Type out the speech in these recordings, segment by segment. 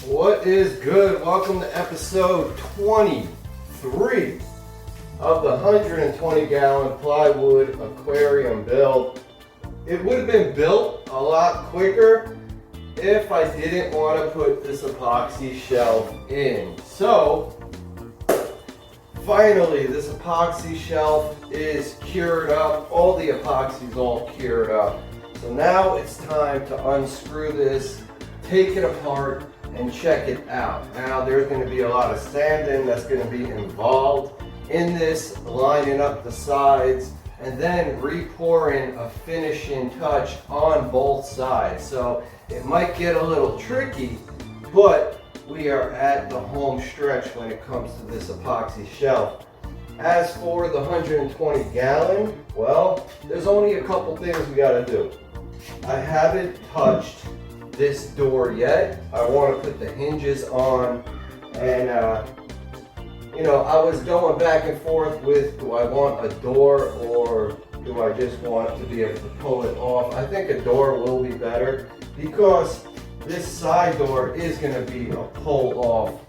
What is good? Welcome to episode 23 of the 120 gallon plywood aquarium build. It would have been built a lot quicker if I didn't want to put this epoxy shelf in. So finally this epoxy shelf is cured up. All the epoxy is all cured up. So now it's time to unscrew this, take it apart, and check it out. Now there's going to be a lot of sanding that's going to be involved in this, lining up the sides, and then re-pouring a finishing touch on both sides. So it might get a little tricky, but we are at the home stretch when it comes to this epoxy shelf. As for the 120 gallon, well, there's only a couple things we got to do. I haven't touched this door yet. I want to put the hinges on, and I was going back and forth with, do I want a door or do I just want to be able to pull it off? I think a door will be better because this side door is going to be a pull off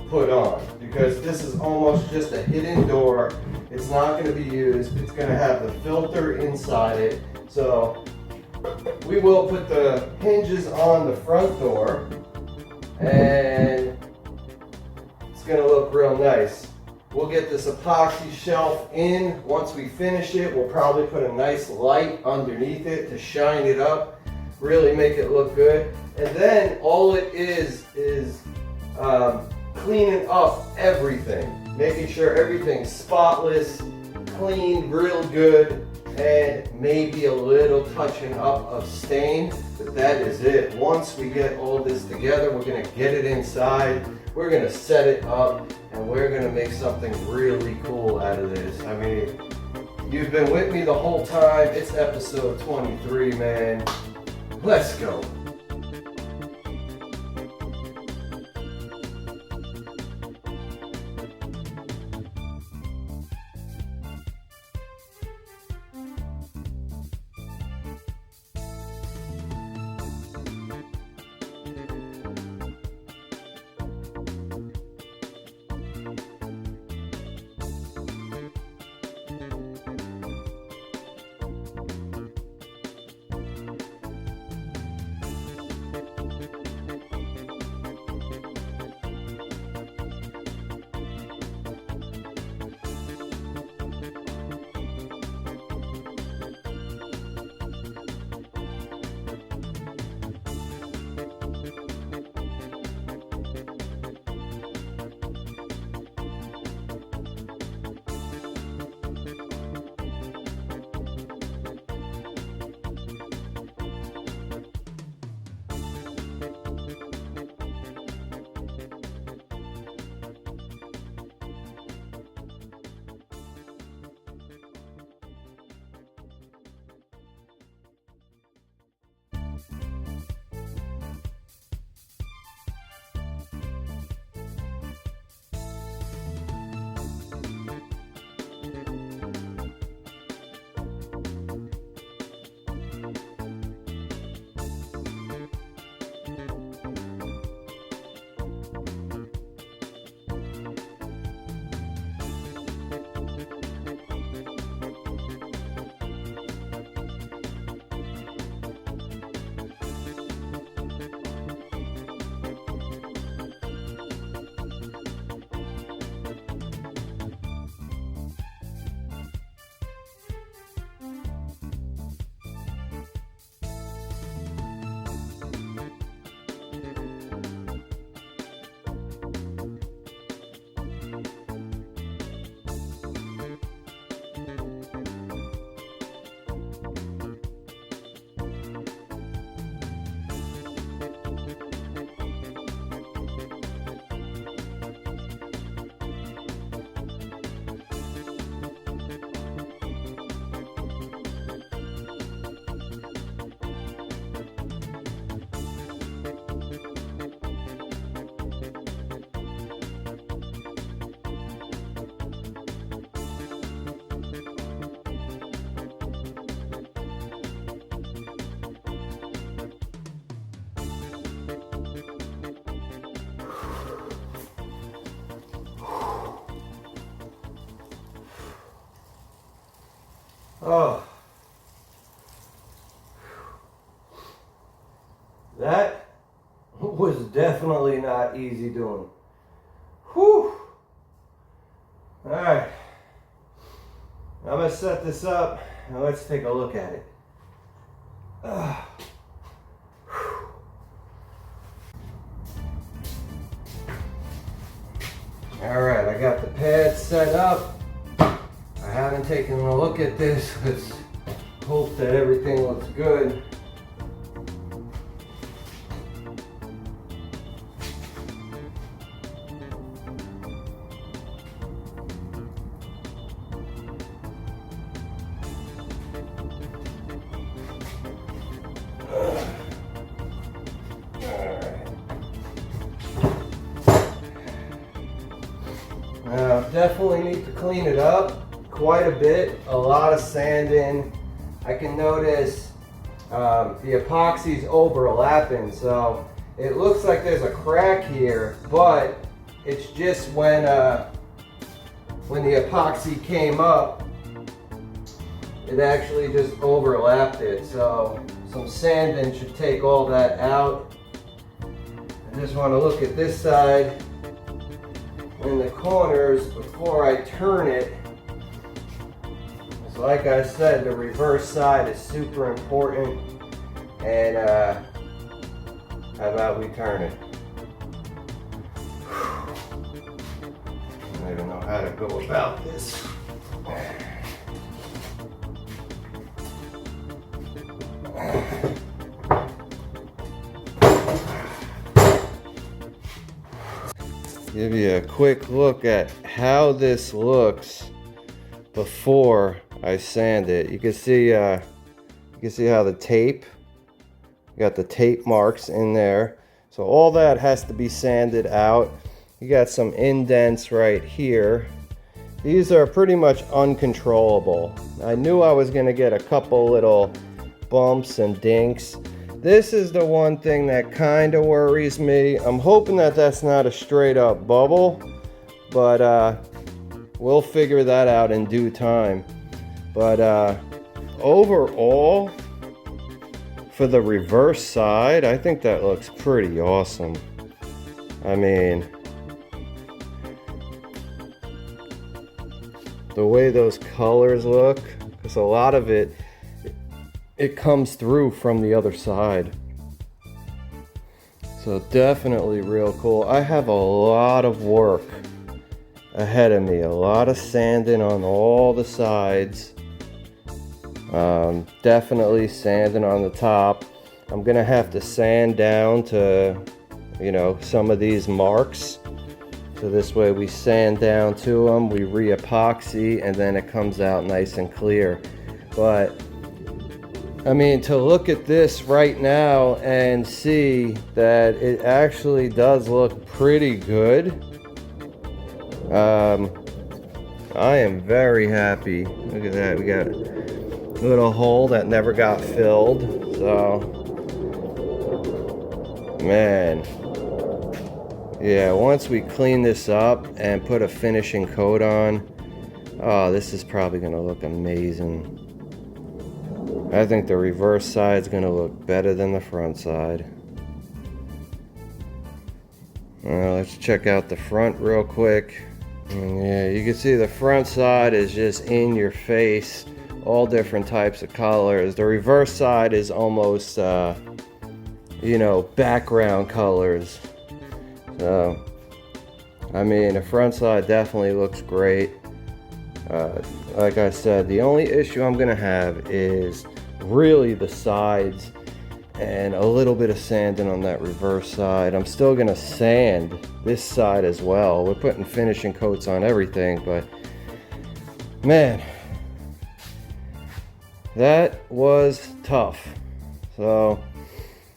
put on, because this is almost just a hidden door. It's not going to be used. It's going to have the filter inside it. So we will put the hinges on the front door, and it's going to look real nice. We'll get this epoxy shelf in. Once we finish it, we'll probably put a nice light underneath it to shine it up, really make it look good. And then all it is cleaning up everything, making sure everything's spotless, clean, real good, and maybe a little touching up of stain, but that is it. Once we get all this together, we're going to get it inside, we're going to set it up, and we're going to make something really cool out of this. I mean, you've been with me the whole time. It's episode 23, man. Let's go. Oh. That was definitely not easy doing. Whew. Alright. I'm going to set this up and let's take a look at it. Alright, I got the pad set up. I haven't taken a look at this. Let's hope that everything looks good. Definitely need to clean it up quite a bit. A lot of sanding. I can notice the epoxy's overlapping, so it looks like there's a crack here, but it's just when the epoxy came up, it actually just overlapped it. So some sanding should take all that out. I just want to look at this side in the corners before I turn it. So like I said, the reverse side is super important. And how about we turn it? I don't know how to go about this. Give you a quick look at how this looks before I sand it. You can see how the tape, you got the tape marks in there. So all that has to be sanded out. You got some indents right here. These are pretty much uncontrollable. I knew I was gonna get a couple little bumps and dinks. This is the one thing that kind of worries me. I'm hoping that that's not a straight up bubble, but we'll figure that out in due time. But overall, for the reverse side, I think that looks pretty awesome. I mean, the way those colors look, because a lot of it comes through from the other side. So definitely real cool. I have a lot of work ahead of me, a lot of sanding on all the sides. Definitely sanding on the top. I'm gonna have to sand down to, you know, some of these marks. So this way we sand down to them, we re-epoxy, and then it comes out nice and clear. But I mean, to look at this right now and see that it actually does look pretty good, I am very happy. Look at that, we got a little hole that never got filled. So, man, yeah, once we clean this up and put a finishing coat on, oh, this is probably gonna look amazing. I think the reverse side is going to look better than the front side. Let's check out the front real quick. And yeah, you can see the front side is just in your face, all different types of colors. The reverse side is almost, you know, background colors. So, I mean, the front side definitely looks great. Like I said, the only issue I'm going to have is really the sides and a little bit of sanding on that reverse side. I'm still gonna sand this side as well. We're putting finishing coats on everything, but man, that was tough. So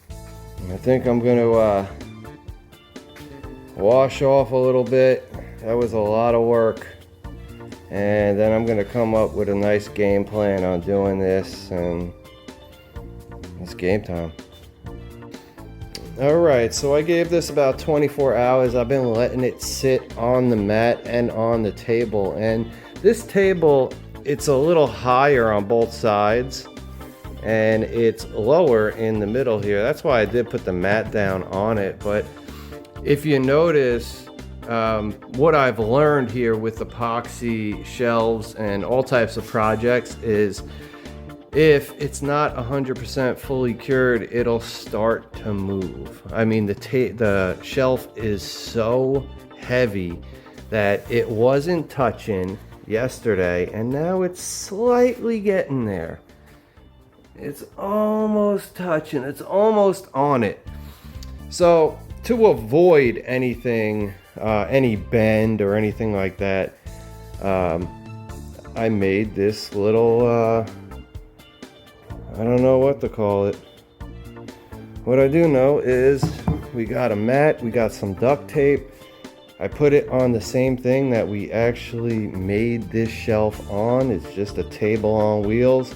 I think I'm gonna wash off a little bit. That was a lot of work. And then I'm gonna come up with a nice game plan on doing this, and it's game time. All right, so I gave this about 24 hours. I've been letting it sit on the mat and on the table. And this table it's a little higher on both sides and it's lower in the middle here. That's why I did put the mat down on it. But if you notice, what I've learned here with epoxy shelves and all types of projects is if it's not 100% fully cured, it'll start to move. I mean, the shelf is so heavy that it wasn't touching yesterday, and now it's slightly getting there. It's almost touching, it's almost on it. So to avoid anything, any bend or anything like that, I made this little, I don't know what to call it. What I do know is we got a mat, we got some duct tape. I put it on the same thing that we actually made this shelf on. It's just a table on wheels.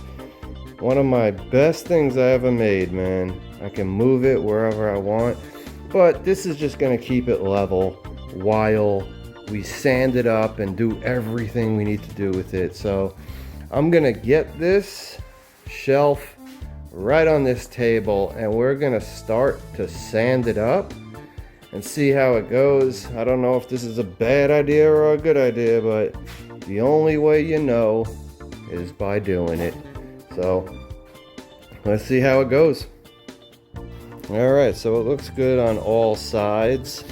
One of my best things I ever made, man. I can move it wherever I want, but this is just gonna keep it level while we sand it up and do everything we need to do with it. So I'm gonna get this shelf right on this table and we're gonna start to sand it up and see how it goes. I don't know if this is a bad idea or a good idea, but the only way you know is by doing it. So let's see how it goes. Alright, so it looks good on all sides.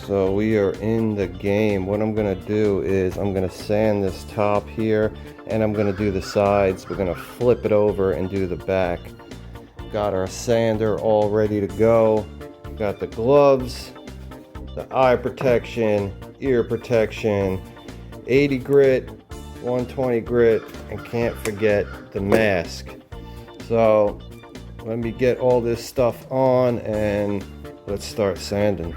So we are in the game. What I'm gonna do is I'm gonna sand this top here and I'm gonna do the sides. We're gonna flip it over and do the back. Got our sander all ready to go. Got the gloves, the eye protection, ear protection, 80 grit, 120 grit, and can't forget the mask. So let me get all this stuff on and let's start sanding.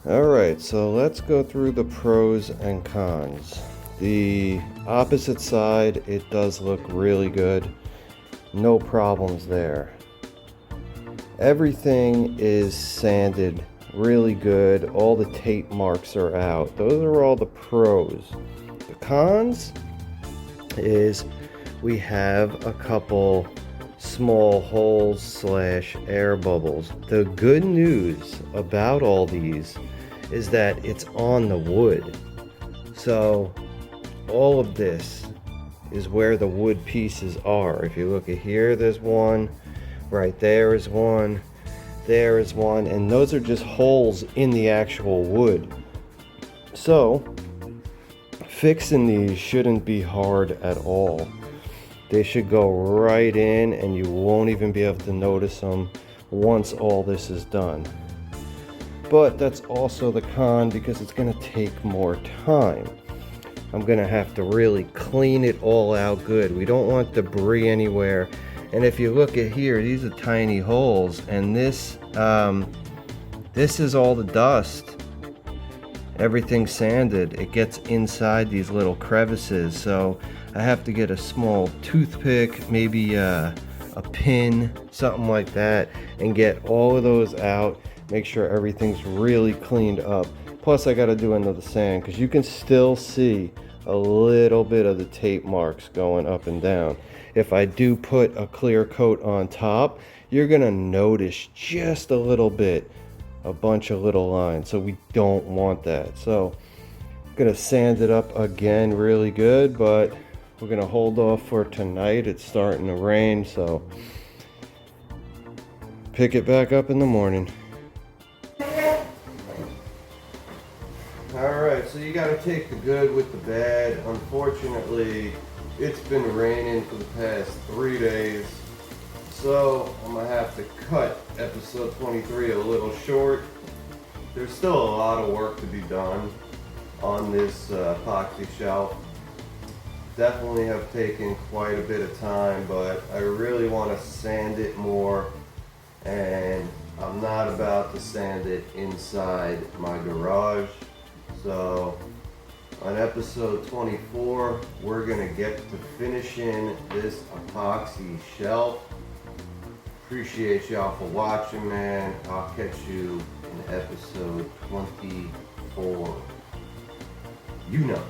Alright, so let's go through the pros and cons. The opposite side, it does look really good. No problems there. Everything is sanded really good. All the tape marks are out. Those are all the pros. The cons is we have a couple small holes slash air bubbles. The good news about all these is that it's on the wood. So all of this is where the wood pieces are. If you look at here, there's one, right there is one, there is one, and those are just holes in the actual wood. So fixing these shouldn't be hard at all. They should go right in and you won't even be able to notice them once all this is done. But that's also the con, because it's going to take more time. I'm going to have to really clean it all out good. We don't want debris anywhere. And if you look at here, these are tiny holes, and this is all the dust. Everything sanded. It gets inside these little crevices, so I have to get a small toothpick, maybe a pin, something like that, and get all of those out. Make sure everything's really cleaned up. Plus I got to do another sand, because you can still see a little bit of the tape marks going up and down. If I do put a clear coat on top, you're gonna notice just a little bit, a bunch of little lines. So we don't want that. So I'm gonna sand it up again really good, but we're gonna hold off for tonight. It's starting to rain, so pick it back up in the morning. Alright, so you gotta take the good with the bad. Unfortunately, it's been raining for the past 3 days, so I'm gonna have to cut episode 23 a little short. There's still a lot of work to be done on this epoxy shelf. Definitely have taken quite a bit of time, but I really want to sand it more, and I'm not about to sand it inside my garage. So on episode 24, we're gonna get to finishing this epoxy shelf. Appreciate y'all for watching, man. I'll catch you in episode 24. You know.